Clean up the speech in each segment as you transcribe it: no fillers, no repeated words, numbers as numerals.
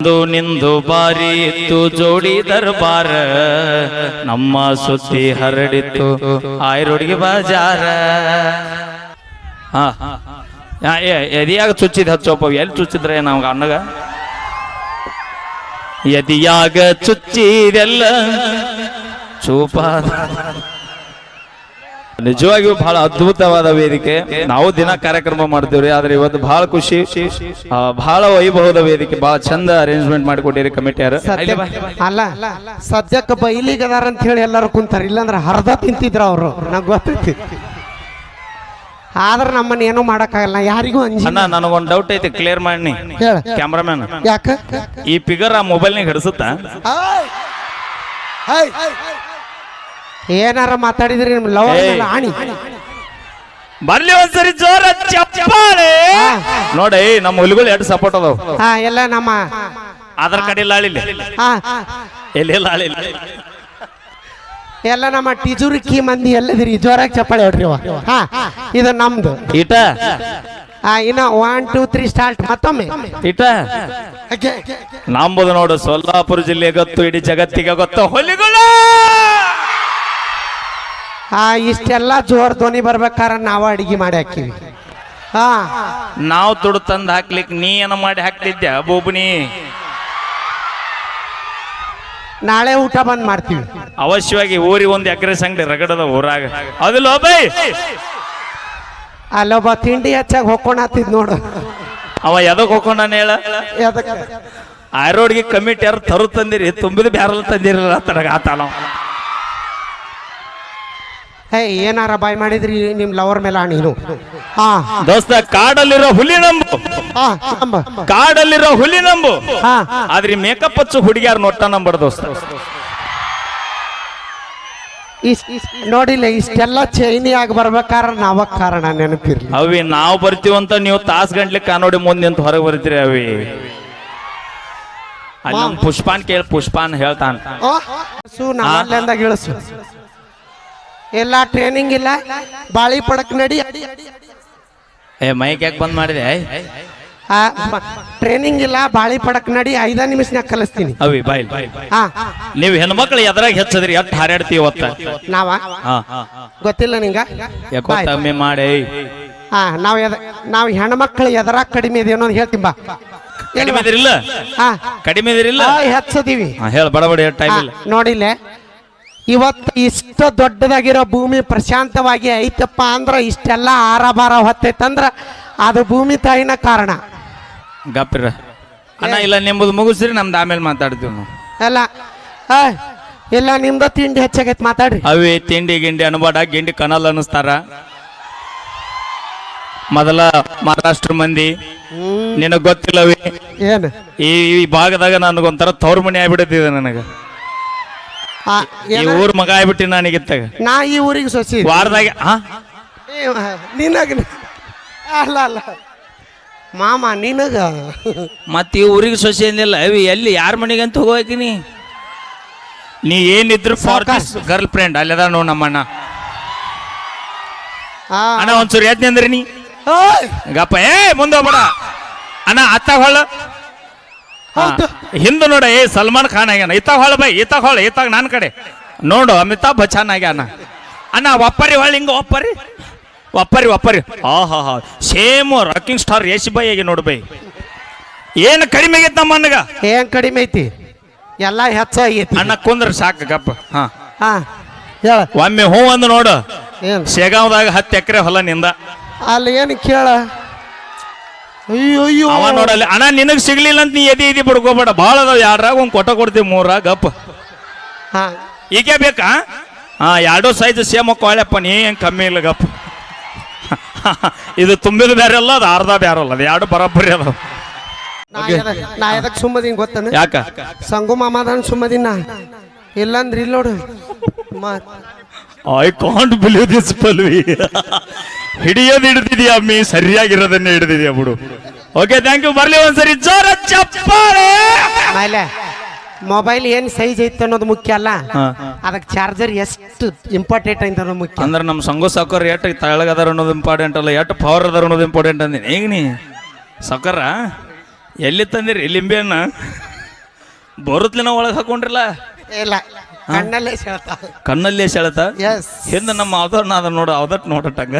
ನಿಂದು ಬಾರಿ ಇತ್ತು ಜೋಡಿ ದರ್ಬಾರ ನಮ್ಮ ಸುದ್ದಿ ಹರಡಿತ್ತು ಆಯ್ರೋಡಿಗೆ ಬಾಜಾರ. ಎದಿಯಾಗ ಚುಚ್ಚಿದ ಹಚ್ಚೋಪ ಎಲ್ಲಿ ಚುಚ್ಚಿದ್ರೆ ನಮ್ಗ ಅನ್ನಗ ಎದಿಯಾಗ ಚುಚ್ಚಿದೆಲ್ಲ ಚೂಪ. ನಿಜವಾಗಿಯೂ ಬಹಳ ಅದ್ಭುತವಾದ ವೇದಿಕೆ. ನಾವು ದಿನ ಕಾರ್ಯಕ್ರಮ ಮಾಡ್ತೀವ್ರಿ, ಆದ್ರೆ ಇವತ್ತು ಬಹಳ ಖುಷಿ, ಬಹಳ ವೈಭವದ ವೇದಿಕೆ, ಬಹಳ ಚಂದ ಅರೇಂಜ್ಮೆಂಟ್ ಮಾಡಿಕೊಟ್ಟಿರಿ ಕಮಿಟಿಯರು. ಅಲ್ಲ ಸದ್ಯಕ್ಕೆ ಬೈಲಿಗದಾರ ಅಂತ ಹೇಳಿ ಎಲ್ಲರೂ ಕುಂತಾರ, ಇಲ್ಲಾಂದ್ರೆ ಹರ್ದ ತಿಂತಿದ್ರ ಅವರು, ನಂಗೆ ಗೊತ್ತೈತಿ. ಆದ್ರೆ ನಮ್ಮನ್ನ ಏನೂ ಮಾಡಕ್ಕಾಗಲ್ಲ, ಯಾರಿಗೂ ಅಣ್ಣ ನನಗೊಂದು ಡೌಟ್ ಐತಿ, ಕ್ಲಿಯರ್ ಮಾಡಿ ಕ್ಯಾಮ್ರಾಮ್ಯಾನ್. ಯಾಕ ಈ ಫಿಗರ್ ಆ ಮೊಬೈಲ್ನಾಗ ಹಿಡಿಸುತ್ತ? ಏನಾರ ಮಾತಾಡಿದ್ರಿ ನಿಮ್ ಲವ್ ಆಣಿ ಬರ್ಲಿ ಒಂದ್ಸರಿ ಜೋರ ಚಪ್ಪಾಳೆ ನೋಡಿ. ನಮ್ಮ ಹುಲಿಗಳು ಎರಡು ಸಪೋರ್ಟ್ ಅದಾವ. ಎಲ್ಲ ನಮ್ಮ ಆಧಾರ್ ಕಾರ್ಡ್ ಇಲ್ಲ ಆಳಿಲ್ಲ, ಎಲ್ಲಿ ಆಳಿಲ್ಲ, ಎಲ್ಲ ನಮ್ಮ ಟಿಜುರಿಕಿ ಮಂದಿ ಎಲ್ಲದಿರಿ ಜೋರಾಗಿ ಚಪ್ಪಾಳೆ ಹೊಡ್ರಿ. ಇದು ನಮ್ದು ಇಟ. ಇನ್ನ 1 2 3 ಸ್ಟಾರ್ಟ್. ಮತ್ತೊಮ್ಮೆ ಇಟ ನಂಬುದು ನೋಡು, ಸೊಲ್ಲಾಪುರ ಜಿಲ್ಲೆ ಗೊತ್ತು, ಇಡೀ ಜಗತ್ತಿಗೆ ಗೊತ್ತು ಹುಲಿಗಳು. ಇಷ್ಟೆಲ್ಲ ಜೋರ್ ಧ್ವನಿ ಬರ್ಬೇಕಾರ ನಾವ ಅಡಿಗೆ ಮಾಡಿ ಹಾಕಿವಿ. ನಾವು ದುಡ್ಡು ತಂದು ಹಾಕ್ಲಿಕ್ಕೆ ನೀ ಏನ ಮಾಡಿ ಹಾಕ್ತಿದ್ಯಾ ಬೋಬನಿ? ನಾಳೆ ಊಟ ಬಂದ್ ಮಾಡ್ತೀವಿ ಅವಶ್ಯವಾಗಿ. ಊರಿಗೆ ಒಂದು ಎಕರೆ ಸಂಗಡಿ ರಗಡದ ಊರಾಗ ಅದಿಲ್ಲ ಬೈ. ಅಲ್ಲೊಬ್ಬ ತಿಂಡಿ ಹೆಚ್ಚಾಗಿ ಹೋಗ್ಕೊಂಡ್ ನೋಡು. ಅವ ಎದಕ್ ಹೋಗ್ಕೊಂಡಾನ ಹೇಳ? ಆರೋಡ್ಗೆ ಕಮಿಟಿ ಯಾರು ತರು ತಂದಿರಿ, ತುಂಬಿದ ಬ್ಯಾರಲ್ ತಂದಿರಲ್ಲ ತಡಗ ಆತಾನ. ಏನಾರ ಬಾಯ್ ಮಾಡಿದ್ರಿ ನಿಮ್ ಲವರ್ ಮೇಲೆ ನೀನು. ದೋಸ್ತ ಕಾಡಲ್ಲಿರೋ ಹುಲಿ ನಂಬು, ಕಾಡಲ್ಲಿರೋ ಹುಲಿ ನಂಬು, ಆದ್ರೆ ಮೇಕಪ್ ಹಚ್ಚು ಹುಡುಗಿಯಾರು ನೋಟ ನಂಬರ್ ದೋಸ್ತ. ನೋಡಿಲ್ಲ ಇಷ್ಟೆಲ್ಲ ಚೈನಿ ಆಗಿ ಬರ್ಬೇಕಾರ ನಾವ ಕಾರಣ ನೆನಪಿರ್ಲಿ. ಅವಿ ನಾವು ಬರ್ತೀವಂತ ನೀವು ತಾಸ್ ಗಂಟ್ಲೆ ಕಾನೋಡಿ ಮುಂದೆ ಅಂತ ಹೊರಗೆ ಬರ್ತೀರಿ. ಅವಿ ಅಲ್ಲಿ ಪುಷ್ಪಾನ್ ಕೇಳಿ, ಪುಷ್ಪಾನ್ ಹೇಳ್ತಾನ ನಾವಲ್ಲಿಂದಾಗ ಇಳಿಸು. ಎಲ್ಲ ಟ್ರೈನಿಂಗ್ ಇಲ್ಲ, ಬಾಳಿ ಪಡಕ್ ನಡಿ. ಮೈಕ್ ಯಾಕೆ ಬಂದ್ ಮಾಡಿದೆ? ಟ್ರೈನಿಂಗ್ ಇಲ್ಲ, ಬಾಳಿ ಪಡಕ್ ನಡಿ, 5 ನಿಮಿಷನಾಗ ಕಲಿಸ್ತೀನಿ. ಅವಿ ಬಾಯ್ ನೀವು ಹೆಣ್ಮಕ್ಳು ಎದ್ರಾಗ ಹೆಚ್ಚದ್ರಿ, ಎಟ್ ಹಾರಾಡ್ತೀವಿ ಅವತ್ತ ನಾವ ಗೊತ್ತಿಲ್ಲ ನಿಂಗ ಕಮ್ಮಿ ಮಾಡಿ. ನಾವ್ ಹೆಣ್ಮಕ್ಳು ಎದರಾಗ ಕಡಿಮೆ ಇದೆ ಅನ್ನೋದು ಹೇಳ್ತೀನಿ ಬಾ. ಕಡಿಮೆ ಇದಿರಿಲ್ಲ, ಕಡಿಮೆ ಇದಿರಿಲ್ಲ, ಹೆಚ್ಚದೀವಿ. ಹೇಳ ಬಡಬಡಿ ಟೈಮ್ ಇಲ್ಲ. ನೋಡಿಲ್ಲ ಇವತ್ತು ಇಷ್ಟ ದೊಡ್ಡದಾಗಿರೋ ಭೂಮಿ ಪ್ರಶಾಂತವಾಗಿ ಐತಪ್ಪ ಅಂದ್ರ, ಇಷ್ಟೆಲ್ಲ ಆರಬಾರ ಹೊತ್ತೈತಂದ್ರ ಅದು ಭೂಮಿ ತಾಯಿನ ಕಾರಣ. ಗಪ್ಪಿರ ಅಣ್ಣ, ಇಲ್ಲ ನಿಂಬುದು ಮುಗಿಸ್ರಿ, ನಮ್ದು ಆಮೇಲೆ ಮಾತಾಡ್ತೀವಿ ನಾವು. ಎಲ್ಲ ಇಲ್ಲ ನಿಮ್ದ ತಿಂಡಿ ಹೆಚ್ಚಾಗೈತ್ ಮಾತಾಡ್ರಿ. ಅವೇ ತಿಂಡಿ ಗಿಂಡಿ ಅನ್ಬೇಡ, ಗಿಂಡಿ ಕನಲ್ ಅನ್ನಿಸ್ತಾರ. ಮೊದಲ ಮಹಾರಾಷ್ಟ್ರ ಮಂದಿ ನಿನಗ್ ಗೊತ್ತಿಲ್ಲವೇ ಏನ್ ಈ ಭಾಗದಾಗ ನನಗೊಂಥರ ತವ್ರ ಮನೆ ಆಗ್ಬಿಡುತ್ತಿದೆ. ನನಗ ಈ ಊರ್ ಮಗ ಆಗ್ಬಿಟ್ಟಿ ನನಗಿತ್ತಾಗ. ನಾ ಈ ಊರಿಗೆ ಸೊಸಿ ವಾರದಾಗ ನಿನಗ ಅಲ್ಲ ಅಲ್ಲ ಮಾಮ ನಿನಗ ಮತ್ತ ಈ ಊರಿಗೆ ಸೊಸಿ ಅಂದಿಲ್ಲ. ಅವಿ ಎಲ್ಲಿ ಯಾರ ಮನೆಗೆ ಅಂತ ಹೋಗೋಕಿನಿ? ನೀ ಏನಿದ್ರು ಫಾರ್ ಗರ್ಲ್ ಫ್ರೆಂಡ್ ಅಲ್ಲದ ನೋಡ್ ನಮ್ಮಣ್ಣ. ಅಣ್ಣ ಒಂದ್ಸೂರು ಎದ್ನಿ ಅಂದ್ರಿ ನೀ ಗಪ್ಪ. ಮುಂದೆ ಹೋಗ್ಬೇಡ ಅಣ್ಣ. ಅತ್ತ ಹೊಳ ಹಿಂದ ನೋಡ, ಸಲ್ಮಾನ್ ಖಾನ್ ಆಗ್ಯಾನ. ಇತ್ತಾಗ ಹೊಳ ಬೈ, ಇತ್ತಾಗ ಹೊಳ, ಇತ್ತಾಗ ನನ್ನ ಕಡೆ ನೋಡು, ಅಮಿತಾಬ್ ಬಚ್ಚನ್ ಆಗ್ಯಾನ. ಅಣ್ಣ ಒಪ್ಪರಿ ಹೊಳ, ಹಿಂಗ ಒಪ್ಪರಿ ಒಪ್ಪರಿ ಒಪ್ಪರಿ. ಹಾ same rocking star Yash by ಆಗಿ ನೋಡು ಬೈ. ಏನು ಕಡಿಮೆ ಆಗೈತಿ ನಮ್ಮ ಅಣ್ಣಗ? ಏನ್ ಕಡಿಮೆ ಐತಿ? ಎಲ್ಲ ಹೆಚ್ಚಾಗೈತಿ. ಅಣ್ಣ ಕುಂದ್ರ ಸಾಕು ಗಪ್ಪ. ಒಮ್ಮೆ ಹೂ ಅಂದ್ ನೋಡು, ಶೇಗಾವ್ದಾಗ 10 ಎಕರೆ ಹೊಲ ನಿಂದ. ಅಲ್ಲಿ ಏನು ಕೇಳ? ಅಯ್ಯೋ ಅವ ನೋಡಲ್ಲಿ. ಅಣ್ಣ ನಿನಗ್ ಸಿಗ್ಲಿಲ್ಲ ಅಂತ ನೀ ಎದಿ ಬಿಡ್ಕೋಬೇಡ, ಭಾಳ ಅದಾವ. 2ರಾಗ ಒಂದು ಕೊಡ್ತೀವಿ, 3ರಾಗ ಗಪ್ಪ. ಈಗೇ ಬೇಕಾ? 2 ಸೈಜ್ ಸೇಮ್ ಹಾಕೊಳ್ಳಪ್ಪ, ನೀ ಹೆಂಗ್ ಕಮ್ಮಿ ಇಲ್ಲ ಗಪ್ಪ. ಇದು ತುಂಬಿದ ಬೇರೆ ಅಲ್ಲ, ಅದು ಅರ್ಧ ಬೇರೆ ಅಲ್ಲ, ಅದು 2 ಬರೋಬ್ಬರಿ ಅದಾವ. ನಾ ಎದಕ್ ಸುಮ್ಮದಿನ್ ಗೊತ್ತಾನ? ಯಾಕ? ಸಂಗು ಮಾಮದನ್ ಸುಮ್ಮದಿನ, ಇಲ್ಲಂದ್ರೆ ಇಲ್ಲ ನೋಡು. ಐ ಕಾಂಟ್ ಬಿಲೀವ್ ದಿಸ್ ಪಲ್ವಿ. ಹಿಡಿಯೋದು ಹಿಡಿದಿದ್ಯಾ ಅಮ್ಮಿ, ಸರಿಯಾಗಿರೋದನ್ನೇ ಹಿಡಿದಿದ್ಯಾ ಬಿಡು. Okay, thank you. ಬರ್ಲಿ ಒಂದ್ಸರಿ ಜೋರ ಚಪ್ಪಾಳೆ. ಆಮೇಲೆ ಮೊಬೈಲ್ ಏನ್ ಸೈಜ್ ಐತೆ ಅನ್ನೋದು ಮುಖ್ಯ ಅಲ್ಲ, ಅದಕ್ಕೆ ಚಾರ್ಜರ್ ಎಷ್ಟು ಇಂಪಾರ್ಟೆಂಟ್ ಐತೆ ಅನ್ನೋದು ಮುಖ್ಯ. ಅಂದ್ರೆ ನಮ್ಮ ಸಂಗು ಸಾಕೋರ್ ಎಷ್ಟು ತಳಗದಾರ ಅನ್ನೋದು ಇಂಪಾರ್ಟೆಂಟ್ ಅಲ್ಲ, ಎಷ್ಟು ಪವರ್ ಅದಾರ ಅನ್ನೋದು ಇಂಪಾರ್ಟೆಂಟ್ ಅಂದಿನಿ. ಈಗ ನೀ ಸಾಕೋರ ಎಲ್ಲಿ ತಂದಿರಿ ಲಿಂಬೆಯನ್ನ? ಬರುತ್ತಲಿನ ಒಳಗೆ ಹಾಕೊಂಡ್ರಲ್ಲ ಇಲ್ಲ ಕಣ್ಣಲ್ಲೇ ಹೇಳ್ತಾ ಕಣ್ಣಲ್ಲೇ ಸೆಳೆತ ಎಸ್ ಹಿಂದೆ ನಮ್ಮ ಅವಧರ್ನ ಅದ ನೋಡು ಅವದಟ್ ನೋಡಟ್ಟಂಗ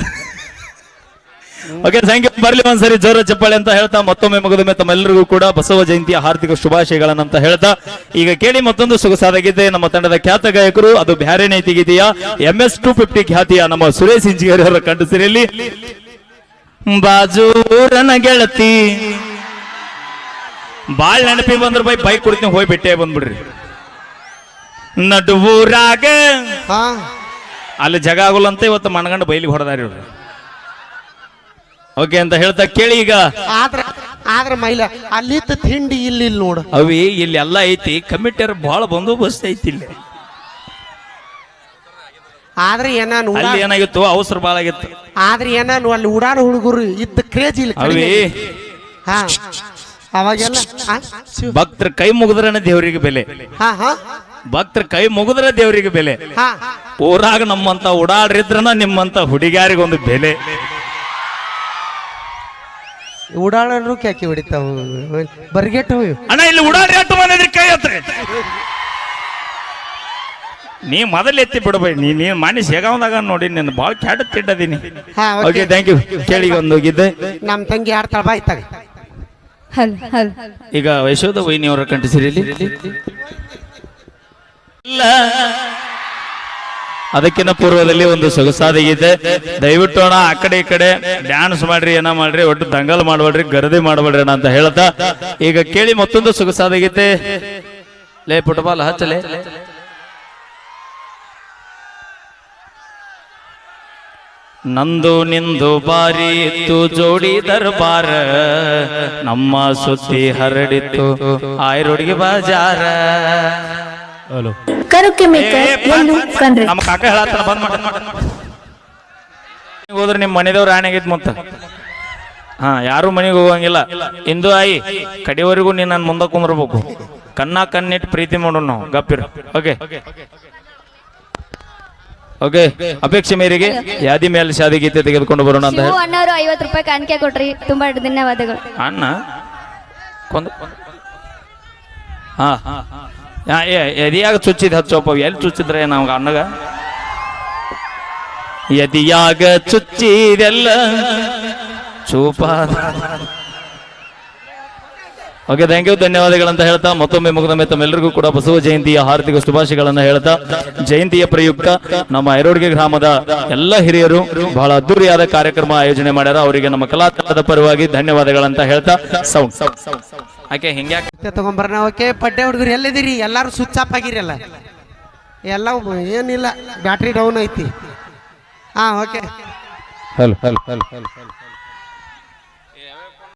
ಓಕೆ ಥ್ಯಾಂಕ್ ಯು. ಬರ್ಲಿ ಒಂದ್ಸರಿ ಜೋರ ಚಪ್ಪಾಳೆ ಅಂತ ಹೇಳ್ತಾ ಮತ್ತೊಮ್ಮೆ ಮುಗಿದೊಮ್ಮೆ ತಮ್ಮೆಲ್ಲರಿಗೂ ಕೂಡ ಬಸವ ಜಯಂತಿಯ ಹಾರ್ದಿಕ ಶುಭಾಶಯಗಳನ್ನಂತ ಹೇಳ್ತಾ ಈಗ ಕೇಳಿ ಮತ್ತೊಂದು ಸೊಗಸಾದ ಗೀತೆ ನಮ್ಮ ತಂಡದ ಖ್ಯಾತ ಗಾಯಕರು ಅದು ಬ್ಯಾರೆ ನೈತಿ ಗೀತೆಯ MS 250 ಖ್ಯಾತಿಯ ನಮ್ಮ ಸುರೇಶ್ ಇಂಜಿಗೇರಿ ಅವರ ಕಂಠಸಿರಿಯಲ್ಲಿ ಬಾಜೂರನ ಗೆಳತಿ ಬಾಳ್ ನೆನಪಿ ಬಂದ್ರ ಬೈಕ್ ಕುಡಿತೀನಿ ಹೋಗಿ ಬಿಟ್ಟೆ ಬಂದ್ಬಿಡ್ರಿ ನಡುವೂರಾಗ ಹಾ ಅಲ್ಲಿ ಜಗ ಆಗುಲ್ಲಂತ ಇವತ್ತು ಮನಗಂಡು ಬೈಲಿಗೆ ಹೊಡೆದಾರಿ ಇವ್ರು. ಓಕೆ ಅಂತ ಹೇಳ್ತಾ ಕೇಳಿ ಈಗ ಆದ್ರ ಮೈಲ ಅಲ್ಲಿತ್ತ ತಿಂಡಿ ಇಲ್ಲಿ ನೋಡು ಅವಿ ಇಲ್ಲಿ ಎಲ್ಲ ಐತಿ ಕಮಿಟಿಯರ್ ಬಹಳ ಬಂದೋಬಸ್ತ್ ಐತಿ ಇಲ್ಲಿ. ಆದ್ರೆ ಏನಾನು ಅಲ್ಲಿ ಏನಾಗಿತ್ತು ಅವಸರ ಬಾಳ ಆಗಿತ್ತು. ಆದ್ರೆ ಏನಾನು ಅಲ್ಲಿ ಉಡಾಡ ಹುಡುಗರು ಇದ್ದ ಕ್ರೇಜ್ ಇಲ್ಲ ಅವಿ ಹಾ ಅವಾಗೆಲ್ಲ ಭಕ್ತರ ಕೈ ಮುಗಿದ್ರನ ದೇವರಿಗೆ ಬೆಲೆ. ಹಾ ಹಾ ಭಕ್ತರ ಕೈ ಮುಗಿದ್ರ ದೇವರಿಗೆ ಬೆಲೆ. ಹಾ ಊರಾಗ ನಮ್ಮಂತ ಉಡಾಡ್ರಿದ್ರನ ನಿಮ್ಮಂತ ಹುಡುಗಿಯಾರಿಗೊಂದು ಬೆಲೆ. ಉಡಾಳರು ಕ್ಯಾಕಿ ಹೊಡಿತಾವ ಬರ್ಗೆಟ್ ಹೋಯ್ ಅಣ್ಣ ಇಲ್ಲಿ ಉಡಾಡ್ರಿ ಅಟ್ಟು ಮನೆದ್ರಿ ಕೈ ಹತ್ರಿ ನೀ ಮೊದಲು ಎತ್ತಿ ಬಿಡಬೈ ನೀ ಮಾನಿ ಸೇಗಾವದಾಗ ನೋಡಿ ನಿನ್ನ ಬಾಳ್ ಕ್ಯಾಟ ತಿಟ್ಟದೀನಿ. ಹಾ ಓಕೆ ಥ್ಯಾಂಕ್ ಯು. ಕೇಳಿ ಒಂದು ಹೋಗಿದ್ದೆ ನಮ್ ತಂಗಿ ಆಡ್ತಾಳ ಬಾಯ್ತಾಗ ಈಗ ಯಶೋಧ ವೈನಿಯವರ ಕಂಠಸಿರಿಯಲ್ಲಿ ಅದಕ್ಕಿಂತ ಪೂರ್ವದಲ್ಲಿ ಒಂದು ಸೊಗಸಾದ ಗೀತೆ. ದಯವಿಟ್ಟು ಅಣ್ಣ ಆ ಕಡೆ ಈ ಕಡೆ ಡ್ಯಾನ್ಸ್ ಮಾಡ್ರಿ ಏನ ಮಾಡ್ರಿ ಒಟ್ಟು ದಂಗಲ್ ಮಾಡಬೇಡ್ರಿ ಗರದಿ ಮಾಡಬೇಡ್ರಿ ಅಣ್ಣ ಅಂತ ಹೇಳ್ತಾ ಈಗ ಕೇಳಿ ಮತ್ತೊಂದು ಸೊಗಸಾದ ಗೀತೆ. ಲೇ ಫುಟ್ಬಾಲ್ ಹಚ್ಚಲೆ ನಂದು ನಿಂದು ಬಾರಿ ಇತ್ತು ಜೋಡಿ ದರ್ಬಾರ ನಮ್ಮ ಸುದ್ದಿ ಹರಡಿತ್ತು ಆಯ್ರೋಡಿಗೆ ಬಾಜಾರ. ಹಲೋ ನಮ್ಮ ಕಾಕ ಹೇಳತ್ತಾನ ಬಂದ್ ಮಾಡ ಹೋದ್ರೆ ನಿಮ್ ಮನೆದವ್ರು ಆಣೆಗಿತ್ ಮತ್ತ ಹಾ ಯಾರು ಮನೆಗೆ ಹೋಗಂಗಿಲ್ಲ. ಇಂದು ಆಯಿ ಕಡೆವರೆಗೂ ನೀನ್ ನನ್ ಮುಂದೆ ಕುಂದ್ರಬೇಕು. ಕಣ್ಣಿಟ್ಟು ಪ್ರೀತಿ ಮಾಡೋಣ ನಾವು ಗಪ್ಪಿರ. ಓಕೆ ಓಕೆ ಅಪೇಕ್ಷೆ ಮೇರೆಗೆ ಯಾದಿ ಮೇಲೆ ಶಾದಿ ಗೀತೆ ತೆಗೆದುಕೊಂಡು ಬರೋಣ ಅಂತ ಹೇಳಿ ಅಣ್ಣವರು 50 ರೂಪಾಯಿ ಕಾಣಿಕೆ ಕೊಟ್ರಿ. ತುಂಬಾ ಧನ್ಯವಾದಗಳು ಅಣ್ಣ. ಹಾ ಎದಿಯಾಗ ಚುಚ್ಚಿದ್ ಹಚ್ಚೋಪ ಎಲ್ಲಿ ಚುಚ್ಚಿದ್ರೆ ನಮ್ಗ ಅಣ್ಣಗ ಎದಿಯಾಗ ಚುಚ್ಚಿದೆಲ್ಲ ಚೂಪ. ಓಕೆ ಥ್ಯಾಂಕ್ ಯು ಧನ್ಯವಾದಗಳಂತ ಹೇಳ್ತಾ ಮತ್ತೊಮ್ಮೆ ಮುಗಿದೊಮ್ಮೆ ತಮ್ಮೆಲ್ಲರಿಗೂ ಕೂಡ ಬಸವ ಜಯಂತಿಯ ಹಾರ್ದಿಕ ಶುಭಾಶಯಗಳನ್ನ ಹೇಳ್ತಾ ಜಯಂತಿಯ ಪ್ರಯುಕ್ತ ನಮ್ಮ ಐರೋಡ್ಗೆ ಗ್ರಾಮದ ಎಲ್ಲ ಹಿರಿಯರು ಬಹಳ ಅದ್ದೂರಿಯಾದ ಕಾರ್ಯಕ್ರಮ ಆಯೋಜನೆ ಮಾಡ್ಯಾರ. ಅವರಿಗೆ ನಮ್ಮ ಕಲಾತಂಡದ ಪರವಾಗಿ ಧನ್ಯವಾದಗಳಂತ ಹೇಳ್ತಾ ಸೌಂಡ್ ಆಕೆ ಹಿಂಗ್ಯಾಕೆ ತಗೊಂಬರ್ನ. ಓಕೆ ಪಡ್ಡೆ ಹುಡುಗರು ಎಲ್ಲಿದ್ದೀರಿ? ಎಲ್ಲಾರು ಸ್ವಿಚ್ ಆಫ್ ಆಗಿರಲ್ಲ ಎಲ್ಲ ಏನಿಲ್ಲ ಬ್ಯಾಟ್ರಿ ಡೌನ್ ಐತಿ. ಹಾ ಓಕೆ ಹಲೋ